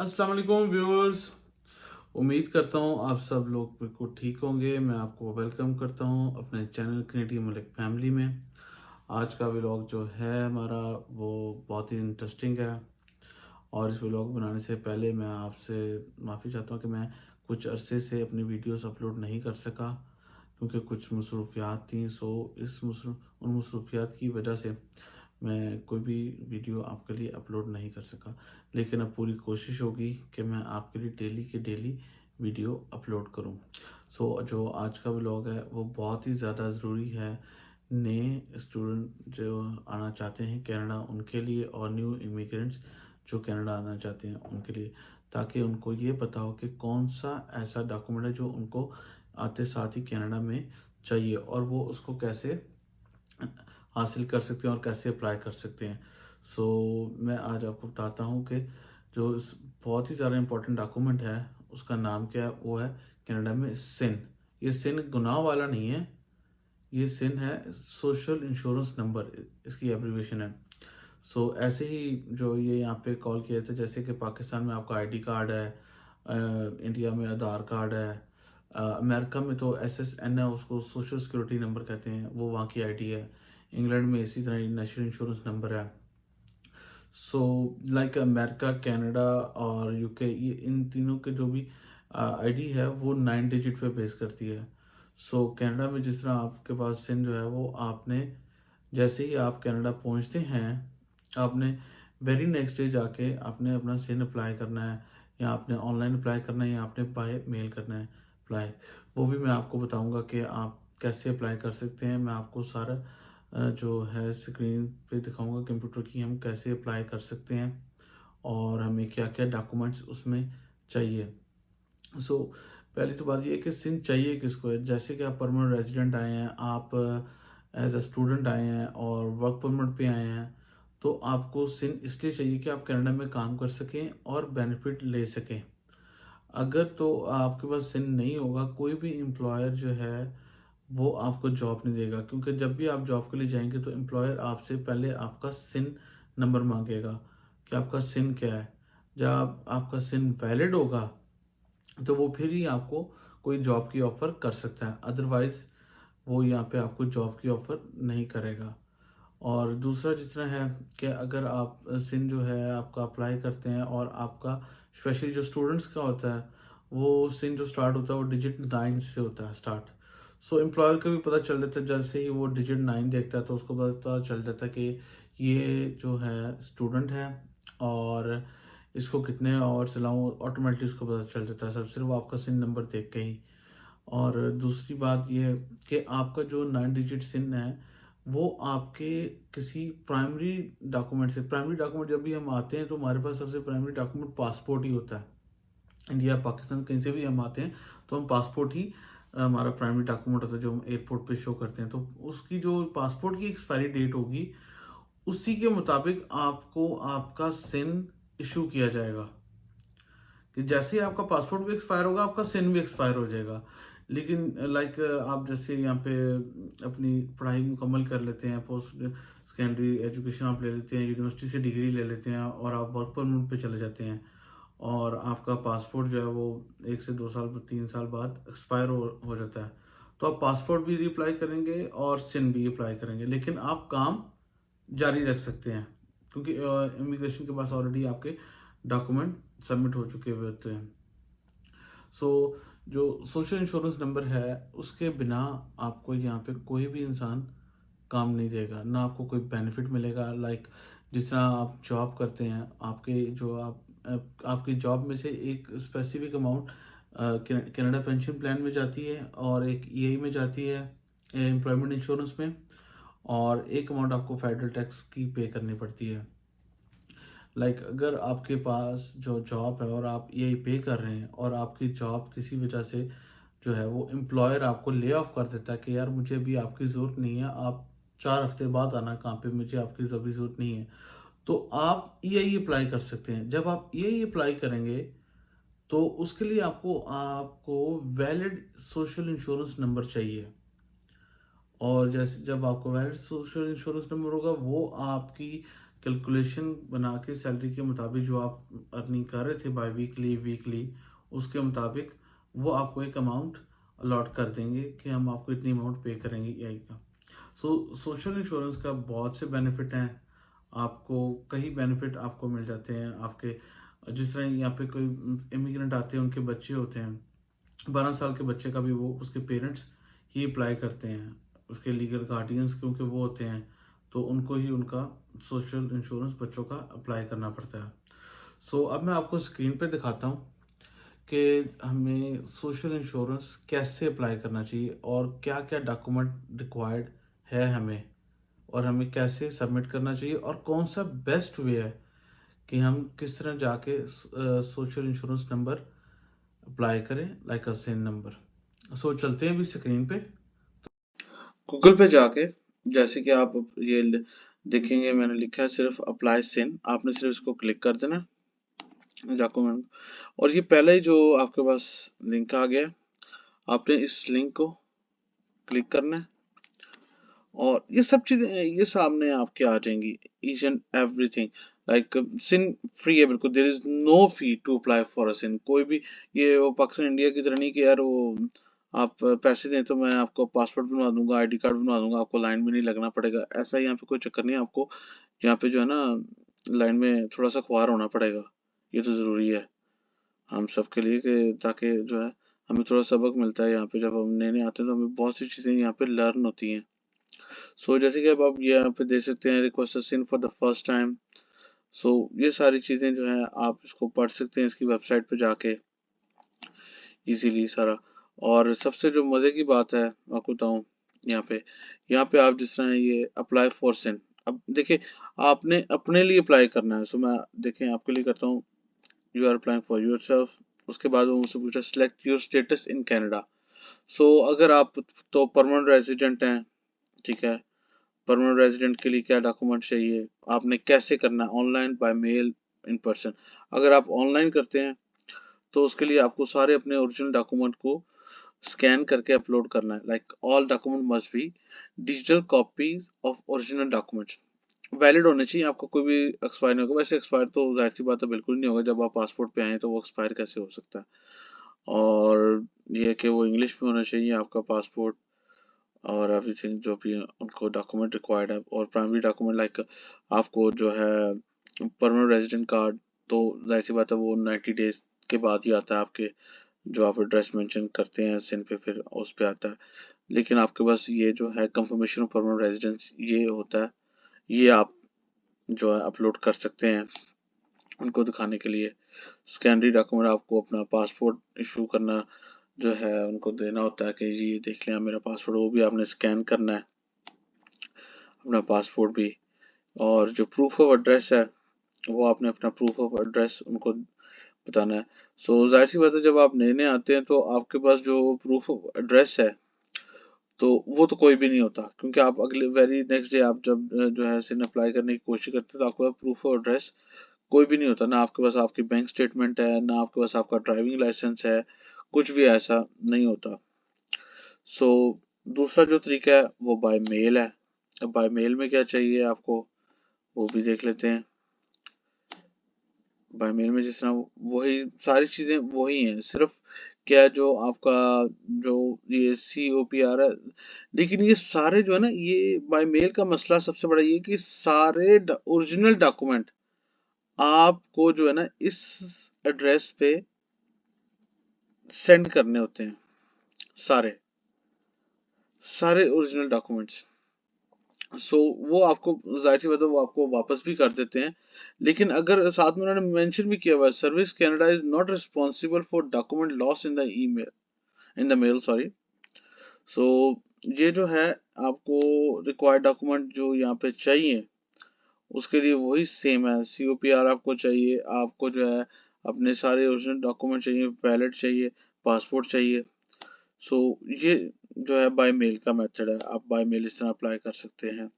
अस्सलाम वालेकुम व्यूअर्स। उम्मीद करता हूँ आप सब लोग बिल्कुल ठीक होंगे। मैं आपको वेलकम करता हूँ अपने चैनल क्रिएटिव मलिक फैमिली में। आज का व्लॉग जो है हमारा वो बहुत ही इंटरेस्टिंग है। और इस व्लॉग बनाने से पहले मैं आपसे माफ़ी चाहता हूँ कि मैं कुछ अरसे से अपनी वीडियोस अपलोड नहीं कर सका, क्योंकि कुछ मसरूफियात थी। सो उन मसरूफियात की वजह से मैं कोई भी वीडियो आपके लिए अपलोड नहीं कर सका। लेकिन अब पूरी कोशिश होगी कि मैं आपके लिए डेली के डेली वीडियो अपलोड करूं। जो आज का व्लॉग है वो बहुत ही ज़्यादा ज़रूरी है नए स्टूडेंट जो आना चाहते हैं कनाडा उनके लिए, और न्यू इमिग्रेंट्स जो कनाडा आना चाहते हैं उनके लिए, ताकि उनको ये पता हो कि कौन सा ऐसा डॉक्यूमेंट है जो उनको आते साथ ही कनाडा में चाहिए और वो उसको कैसे हासिल कर सकते हैं और कैसे अप्लाई कर सकते हैं। मैं आज आपको बताता हूँ कि बहुत ही ज़्यादा इम्पोर्टेंट डॉक्यूमेंट है उसका नाम क्या है। वो है कनाडा में सिन। ये सिन गुनाह वाला नहीं है, ये सिन है सोशल इंश्योरेंस नंबर, इसकी एब्रीवेशन है। ऐसे ही जो ये यहाँ पे कॉल किए थे, जैसे कि पाकिस्तान में आपका आईडी कार्ड है, इंडिया में आधार कार्ड है, अमेरिका में तो एसएसएन है, उसको सोशल सिक्योरिटी नंबर कहते हैं, वो वहाँ की आईडी है। इंग्लैंड में इसी तरह नेशनल इंश्योरेंस नंबर है। लाइक अमेरिका, कनाडा और यूके, ये इन तीनों के जो भी आईडी है वो 9 डिजिट पे बेस करती है। कनाडा में जिस तरह आपके पास सिन जो है वो आपने जैसे ही आप कनाडा पहुंचते हैं, आपने वेरी नेक्स्ट डे जाके आपने अपना सिन अप्लाई करना है, या आपने ऑनलाइन अप्लाई करना है, या आपने बाय मेल करना है अप्लाई। वो भी मैं आपको बताऊंगा कि आप कैसे अप्लाई कर सकते हैं। मैं आपको सारा जो है स्क्रीन पे दिखाऊंगा कंप्यूटर की, हम कैसे अप्लाई कर सकते हैं और हमें क्या क्या डॉक्यूमेंट्स उसमें चाहिए। सो पहली तो बात ये है कि सिन चाहिए किसको है। जैसे कि आप परमानेंट रेजिडेंट आए हैं, आप एज अ स्टूडेंट आए हैं और वर्क परमिट पे आए हैं, तो आपको सिन इसलिए चाहिए कि आप कनाडा में काम कर सकें और बेनिफिट ले सकें। अगर तो आपके पास सिन नहीं होगा, कोई भी एम्प्लॉयर जो है वो आपको जॉब नहीं देगा, क्योंकि जब भी आप जॉब के लिए जाएंगे तो एम्प्लॉयर आपसे पहले आपका सिन नंबर मांगेगा कि आपका सिन क्या है। जब आपका सिन वैलिड होगा तो वो फिर ही आपको कोई जॉब की ऑफ़र कर सकता है, अदरवाइज़ वो यहाँ पे आपको जॉब की ऑफ़र नहीं करेगा। और दूसरा जिस तरह है कि अगर आप सिन जो है आपका अप्लाई करते हैं और आपका स्पेशली जो स्टूडेंट्स का होता है, वो सिन जो स्टार्ट होता है वो डिजिट 9 से होता है स्टार्ट। एम्प्लॉयर को भी पता चल जाता है, जैसे ही वो डिजिट 9 देखता है तो उसको पता चल जाता है कि ये जो है स्टूडेंट है और इसको कितने आवर चलाऊँ, ऑटोमेटिकली उसको पता चल जाता है सब सिर्फ वो आपका सिन नंबर देख के ही। और दूसरी बात ये है कि आपका जो 9 डिजिट सिन है वो आपके किसी प्राइमरी डॉक्यूमेंट से, प्राइमरी डॉक्यूमेंट जब भी हम आते हैं तो हमारे पास सबसे प्राइमरी डॉक्यूमेंट पासपोर्ट ही होता है। इंडिया, पाकिस्तान, कहीं से भी हम आते हैं तो हम पासपोर्ट ही हमारा प्राइमरी डॉक्यूमेंट होता है जो हम एयरपोर्ट पे शो करते हैं। तो उसकी जो पासपोर्ट की एक्सपायरी डेट होगी उसी के मुताबिक आपको आपका सिन इशू किया जाएगा, कि जैसे ही आपका पासपोर्ट भी एक्सपायर होगा आपका सिन भी एक्सपायर हो जाएगा। लेकिन लाइक आप जैसे यहाँ पे अपनी पढ़ाई मुकम्मल कर लेते हैं, पोस्ट सेकेंडरी एजुकेशन आप ले लेते हैं, यूनिवर्सिटी से डिग्री ले लेते हैं और आप वर्क परमिट पे चले जाते हैं, और आपका पासपोर्ट जो है वो 1 से 2 साल 3 साल बाद एक्सपायर हो जाता है, तो आप पासपोर्ट भी रिअप्लाई करेंगे और सिन भी अप्लाई करेंगे, लेकिन आप काम जारी रख सकते हैं, क्योंकि इमिग्रेशन के पास ऑलरेडी आपके डॉक्यूमेंट सबमिट हो चुके हुए होते हैं। सो जो सोशल इंश्योरेंस नंबर है उसके बिना आपको यहाँ पे कोई भी इंसान काम नहीं देगा, ना आपको कोई बेनिफिट मिलेगा। लाइक जिस तरह आप जॉब करते हैं, आपके जो आपकी जॉब में से एक specific amount Canada pension plan में जाती है और एक ईआई में जाती है, एम्प्लॉयमेंट इंश्योरेंस में, और एक अमाउंट आपको फेडरल टैक्स की पे करनी पड़ती है। अगर आपके पास जो जॉब है और आप यही पे कर रहे हैं और आपकी जॉब किसी वजह से जो है वो एम्प्लॉयर आपको ले ऑफ कर देता है कि यार मुझे अभी आपकी ज़रूरत नहीं है, आप 4 हफ्ते बाद आना काम पे, मुझे आपकी अभी ज़रूरत नहीं है, तो आप यही अप्लाई कर सकते हैं। जब आप यही अप्लाई करेंगे तो उसके लिए आपको आपको वैलिड सोशल इंश्योरेंस नंबर चाहिए। और जैसे जब आपको वैलिड सोशल इंश्योरेंस नंबर होगा वो आपकी कैलकुलेशन बना के सैलरी के मुताबिक जो आप अर्निंग कर रहे थे बाय वीकली वीकली, उसके मुताबिक वो आपको एक अमाउंट अलॉट कर देंगे कि हम आपको इतनी अमाउंट पे करेंगे एआई का। सोशल इंश्योरेंस का बहुत से बेनिफिट हैं। आपको कई बेनिफिट आपको मिल जाते हैं आपके, जिस तरह यहाँ पे कोई इमिग्रेंट आते हैं, उनके बच्चे होते हैं, 12 साल के बच्चे का भी वो उसके पेरेंट्स ही अप्लाई करते हैं, उसके लीगल गार्डियंस क्योंकि वो होते हैं, तो उनको ही उनका सोशल इंश्योरेंस बच्चों का अप्लाई करना पड़ता है। अब मैं आपको स्क्रीन पे दिखाता हूँ कि हमें सोशल इंश्योरेंस कैसे अप्लाई करना चाहिए और क्या क्या डॉक्यूमेंट रिक्वायर्ड है हमें, और हमें कैसे सबमिट करना चाहिए, और कौन सा बेस्ट वे है कि हम किस तरह जाके सोशल इंश्योरेंस नंबर अप्लाई करें, लाइक अ सेन नंबर। चलते हैं अभी स्क्रीन पे गूगल पे जाके। जैसे कि आप ये देखेंगे मैंने लिखा है सिर्फ अप्लाई सिन, आपने सिर्फ इसको क्लिक कर देना डॉक्यूमेंट, और ये पहले ही जो आपके पास लिंक आ गया, आपने इस लिंक को क्लिक करना है और ये सब चीजें ये सामने आपके आ जाएंगी, each and everything. Like SIN free है बिल्कुल, there is no fee to apply for a SIN. कोई भी ये वो पाकिस्तान इंडिया की तरह नहीं कि यार वो आप पैसे दें तो मैं आपको पासपोर्ट बनवा दूंगा, आईडी कार्ड बनवा दूंगा, आपको लाइन में नहीं लगना पड़ेगा। ऐसा यहाँ पे कोई चक्कर नहीं है। आपको यहाँ पे जो है ना लाइन में थोड़ा सा खुआर होना पड़ेगा, ये तो जरूरी है हम सबके लिए कि ताकि जो है हमें थोड़ा सबक मिलता है। यहाँ पे जब हम नए नए आते हैं तो हमें बहुत सी चीजें यहाँ पे लर्न होती हैं। जैसे कि अब आप यहाँ पे देख सकते हैं request SIN for the first time. ये सारी चीजें जो है आप इसको पढ़ सकते हैं इसकी वेबसाइट पे जाके इजीली सारा। और सबसे जो मजे की बात है मैं आपको बताऊं, यहाँ पे आप जिस तरह ये अप्लाई फॉर सिन, अब देखिए आपने अपने लिए अप्लाई करना है। मैं देखें आपके लिए करता हूँ, you are applying for yourself. उसके बाद वो मुझसे पूछा select your status in Canada. अगर आप तो परमानेंट रेजिडेंट हैं, ठीक है, परमानेंट रेजिडेंट के लिए क्या डॉक्यूमेंट चाहिए, आपने कैसे करना है, online, by mail, in person. अगर आप ऑनलाइन करते हैं तो उसके लिए आपको सारे अपने ओरिजिनल डॉक्यूमेंट को स्कैन करके अपलोड करना है। Like all document must be digital copies of original documents, valid होने चाहिए, आपका कोई भी एक्सपायर नहीं होगा। वैसे एक्सपायर तो जाहिर सी बात है बिल्कुल नहीं होगा, जब आप पासपोर्ट पे आए तो वो एक्सपायर कैसे हो सकता है। और ये कि वो इंग्लिश में होना चाहिए आपका पासपोर्ट, और एवरीथिंग जो भी उनको डॉक्यूमेंट रिक्वायर्ड है। और प्राइमरी डॉक्यूमेंट लाइक आपको जो है परमानेंट रेजिडेंट कार्ड, तो जाहिर सी बात है वो 90 डेज के बाद ही आता है आपके, जो आप एड्रेस मेंशन करते हैं सिन पे फिर उस पे आता है। लेकिन आपके पास ये जो है कंफर्मेशन ऑफ परमानेंट रेजिडेंस ये होता है, ये आप जो है अपलोड कर सकते हैं उनको दिखाने के लिए। सेकेंडरी डॉक्यूमेंट आपको अपना पासपोर्ट इशू करना जो है उनको देना होता है कि जी देख लें मेरा पासपोर्ट, वो भी आपने स्कैन करना है अपना पासपोर्ट भी। और जो प्रूफ ऑफ एड्रेस है वो आपने अपना प्रूफ ऑफ एड्रेस उनको बताना है। जाहिर सी बात है जब आप नए नए आते हैं तो आपके पास जो प्रूफ ऑफ एड्रेस है तो वो तो कोई भी नहीं होता, क्योंकि आप अगले वेरी नेक्स्ट डे आप जब जो है सिन अप्लाई करने की कोशिश करते हैं तो आपके पास प्रूफ ऑफ एड्रेस कोई भी नहीं होता। ना आपके पास आपकी बैंक स्टेटमेंट है, ना आपके पास आपका ड्राइविंग लाइसेंस है, कुछ भी ऐसा नहीं होता। सो दूसरा जो तरीका है वो बाय मेल है। अब बाय मेल में क्या चाहिए आपको वो भी देख लेते हैं। बाय मेल में जिस तरह वही सारी चीजें वही हैं, सिर्फ क्या जो आपका जो ये COPR है। लेकिन ये सारे जो है ना ये बाय मेल का मसला सबसे बड़ा ये कि सारे ओरिजिनल डॉक्यूमेंट आपको जो है ना इस एड्रेस पे सेंड करने होते हैं, सारे सारे ओरिजिनल डॉक्यूमेंट्स। वो आपको जाहिर सी बात है वो आपको वापस भी कर देते हैं। लेकिन अगर साथ में उन्होंने मेंशन भी किया हुआ है, Service Canada is not responsible for document loss in the email, in the mail, sorry. So ये जो है आपको रिक्वायर्ड डॉक्यूमेंट जो यहाँ पे चाहिए उसके लिए वही सेम है। COPR आपको चाहिए, आपको जो है अपने सारे ओरिजिनल डॉक्यूमेंट चाहिए, वैलिड चाहिए, पासपोर्ट चाहिए। ये जो है बाय मेल का मेथड है, आप बाय मेल इस तरह अप्लाई कर सकते हैं।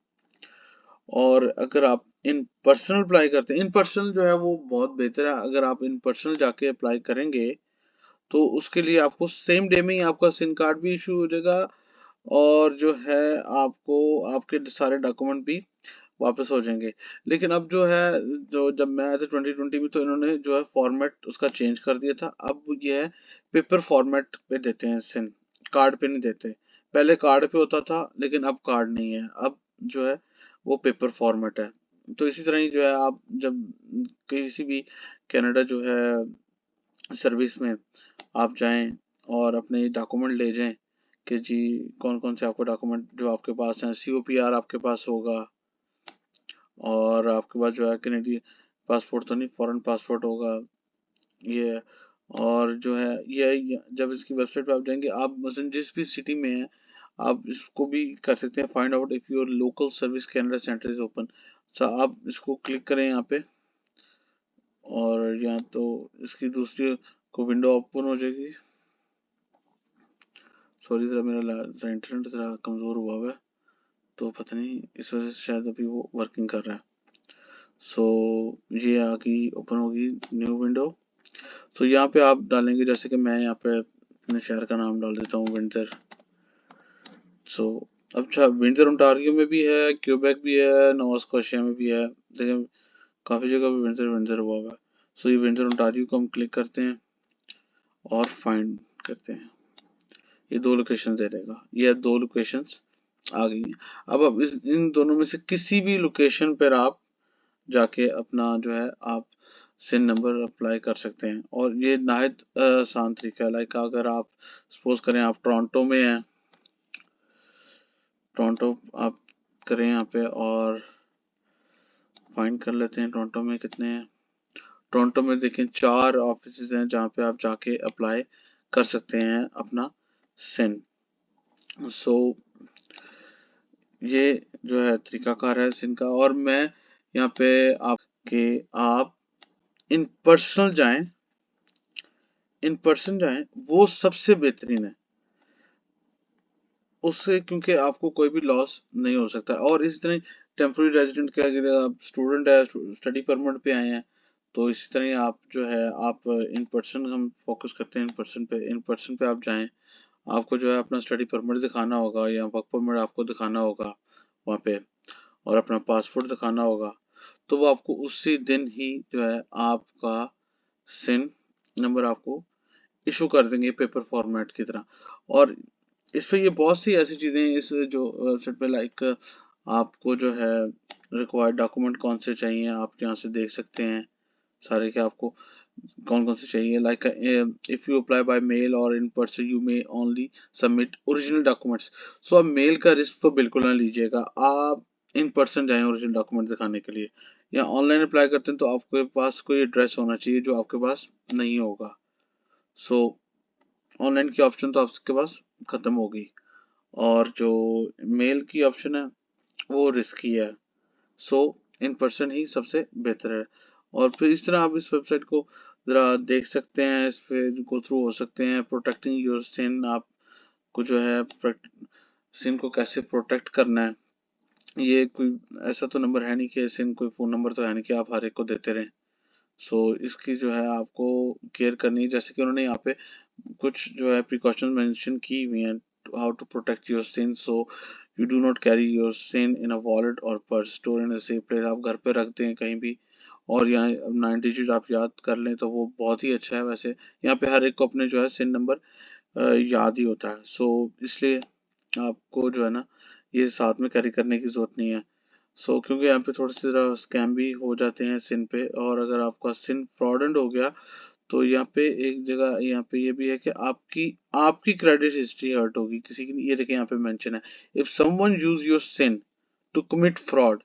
और अगर आप इन पर्सनल अप्लाई करते हैं, इन पर्सनल जो है वो बहुत बेहतर है। अगर आप इन पर्सनल जाके अप्लाई करेंगे तो उसके लिए आपको सेम डे में ही आपका सिम कार्ड भी इशू हो जाएगा, और जो है आपको आपके सारे डॉक्यूमेंट भी वापस हो जाएंगे। लेकिन अब जो है, जो जब मैं आया था 2020 में, तो इन्होंने जो है फॉर्मेट उसका चेंज कर दिया था। अब ये है पेपर फॉर्मेट पे देते हैं सिन, कार्ड पे नहीं देते। पहले कार्ड पे होता था लेकिन अब कार्ड नहीं है, अब जो है वो पेपर फॉर्मेट है। तो इसी तरह ही जो है आप जब किसी भी कनाडा जो है सर्विस में आप जाएं और अपने डॉक्यूमेंट ले जाएं कि जी कौन कौन से आपको डॉक्यूमेंट जो आपके पास हैं, COPR आपके पास होगा, और आपके पास जो है कैनेडियन पासपोर्ट तो नहीं, फॉरेन पासपोर्ट होगा ये। और जो है ये जब इसकी वेबसाइट पे आप जाएंगे, आप मसलन जिस भी सिटी में हैं आप इसको भी कर सकते हैं, find out if your local service Canada centre is open. आप इसको क्लिक करें यहाँ पे, और यहाँ तो इसकी दूसरी को विंडो ओपन हो जाएगी। सॉरी ज़रा मेरा इंटरनेट ज़रा कमज़ोर हुआ हुआ है, तो पता नहीं इस वजह से शायद अभी वो वर्किंग कर रहा है। सो ये आ गई, ओपन होगी न्यू विंडो। सो यहाँ पे आप डालेंगे, जैसे कि मैं यहाँ पे अपने शहर का नाम डाल देता हूँ, विंटर। सो अच्छा, विंटर ओंटारियो में भी है, क्यूबेक भी है, नोवा स्कॉशिया में भी है, लेकिन काफ़ी जगह पे विंटर विंटर हुआ हुआ है। सो ये विंटर ओंटारियो को हम क्लिक करते हैं और फाइंड करते हैं। ये दो लोकेशन दे देगा, ये दो लोकेशंस आ गई हैं। अब इन दोनों में से किसी भी लोकेशन पर आप जाके अपना जो है आप सिन नंबर अप्लाई कर सकते हैं, और ये नहायत आसान तरीका है। लाइक अगर आप सपोज करें आप टोरंटो में हैं, टोरंटो आप करें यहाँ पे और फाइंड कर लेते हैं टोरंटो में कितने हैं। टोरंटो में देखें 4 ऑफिस हैं जहाँ पे आप जाके अप्लाई कर सकते हैं अपना सिन। सो ये जो है तरीकाकार है सिन का। और मैं यहाँ पे आपके आप इन पर्सन जाएं, वो सबसे बेहतरीन है उससे, क्योंकि आपको कोई भी लॉस नहीं हो सकता। और इसी तरह टेम्प्रेरी रेजिडेंट के अगर आप स्टूडेंट है, स्टडी परमिट पे आए हैं, तो इसी तरह आप जो है आप इन पर्सन, हम फोकस करते हैं इन पर्सन पे आप जाएं। आपको जो है अपना स्टडी परमिट दिखाना होगा या वर्क परमिट आपको दिखाना होगा वहाँ पे, और अपना पासपोर्ट दिखाना होगा। तो वो आपको उसी दिन ही जो है आपका सिन नंबर आपको इशू कर देंगे पेपर फॉर्मेट की तरह। और इस पे ये बहुत सी ऐसी चीज़ें हैं इस जो वेबसाइट पे, लाइक आपको जो है रिक्वायर्ड डॉक्यूमेंट कौन से चाहिए आप यहाँ से देख सकते हैं सारे, कि आपको कौन कौन से चाहिए। Like if you apply by mail और in person you may only submit original documents. So आप मेल का रिस्क तो बिल्कुल ना लीजिएगा, आप इन पर्सन जाएं ओरिजिनल डॉक्यूमेंट दिखाने के लिए। या ऑनलाइन अप्लाई करते हैं तो आपके पास कोई एड्रेस होना चाहिए जो आपके पास नहीं होगा। सो ऑनलाइन की ऑप्शन तो आपके पास ख़त्म हो गई, और जो मेल की ऑप्शन है वो रिस्की है। सो इन पर्सन ही सबसे बेहतर है। और फिर इस तरह आप इस वेबसाइट को ज़रा देख सकते हैं, इस पे गो थ्रू हो सकते हैं। प्रोटेक्टिंग योर सिन, आपको जो है सिन को कैसे प्रोटेक्ट करना है। ये कोई ऐसा तो नंबर है नहीं कि सिन, कोई फ़ोन नंबर तो है नहीं कि आप हर एक को देते रहें। सो इसकी जो है आपको केयर करनी है, जैसे कि उन्होंने यहाँ पे कुछ जो है प्रिकॉशन मेंशन की हुई हैं, how to protect your SIN. So you do not carry your SIN in a wallet और purse, store in a safe place. आप घर पे रख दें कहीं भी, और यहाँ 9 डिजिट आप याद कर लें तो वो बहुत ही अच्छा है। वैसे यहाँ पे हर एक को अपने जो है सिन नंबर याद ही होता है। सो इसलिए आपको जो है ना ये साथ में कैरी करने की ज़रूरत नहीं है। क्योंकि यहाँ पे थोड़े से ज़रा स्कैम भी हो जाते हैं सिन पे, और अगर आपका सिन फ्रॉडेंट हो गया तो यहाँ पे एक जगह यहाँ पे ये भी है कि आपकी आपकी क्रेडिट हिस्ट्री हर्ट होगी किसी की। ये देखिए यहाँ पे मेंशन है, if someone use your SIN to commit fraud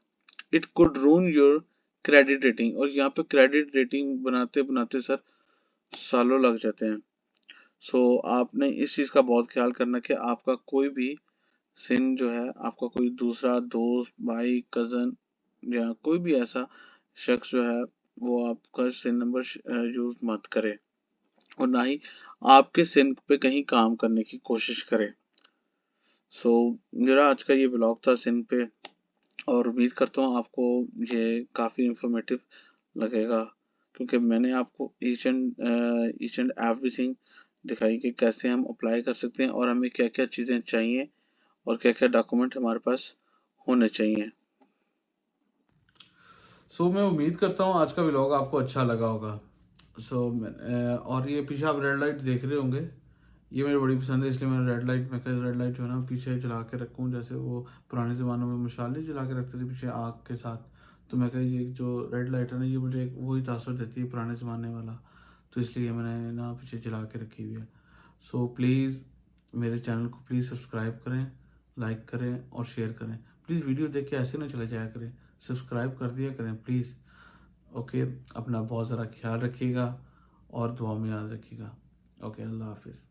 it could ruin your credit rating. और यहाँ पे क्रेडिट रेटिंग बनाते बनाते सर सालों लग जाते हैं। आपने इस चीज़ का बहुत ख्याल करना कि आपका कोई भी सिन जो है, आपका कोई दूसरा दोस्त, भाई, कज़न या कोई भी ऐसा शख्स जो है वो आपका सिन नंबर यूज मत करे, और ना ही आपके सिन पे कहीं काम करने की कोशिश करे। सो मेरा आज का ये ब्लॉग था सिन पे, और उम्मीद करता हूँ आपको ये काफ़ी इंफॉर्मेटिव लगेगा, क्योंकि मैंने आपको ईच एंड एवरीथिंग दिखाई कि कैसे हम अप्लाई कर सकते हैं, और हमें क्या क्या चीज़ें चाहिए और क्या क्या डॉक्यूमेंट हमारे पास होने चाहिए। सो मैं उम्मीद करता हूँ आज का व्लॉग आपको अच्छा लगा होगा। और ये पीछे आप रेड लाइट देख रहे होंगे, ये मेरी बड़ी पसंद है, इसलिए मैंने रेड लाइट जो है ना पीछे जला के रखूँ, जैसे वो पुराने ज़मानों में मशाले जला के रखते थे पीछे आग के साथ। तो मैं कहा ये जो रेड लाइट है ना, ये मुझे एक वही तासुर देती है पुराने ज़माने वाला, तो इसलिए मैंने ना पीछे जला के रखी हुई है। सो प्लीज़ मेरे चैनल को प्लीज़ सब्सक्राइब करें, लाइक करें और शेयर करें। प्लीज़ वीडियो देख के ऐसे ना चले जाया करें, सब्सक्राइब कर दिया करें प्लीज़। ओके, अपना बहुत ज़रा ख्याल रखिएगा और दुआ में याद रखिएगा। ओके, अल्लाह हाफिज़।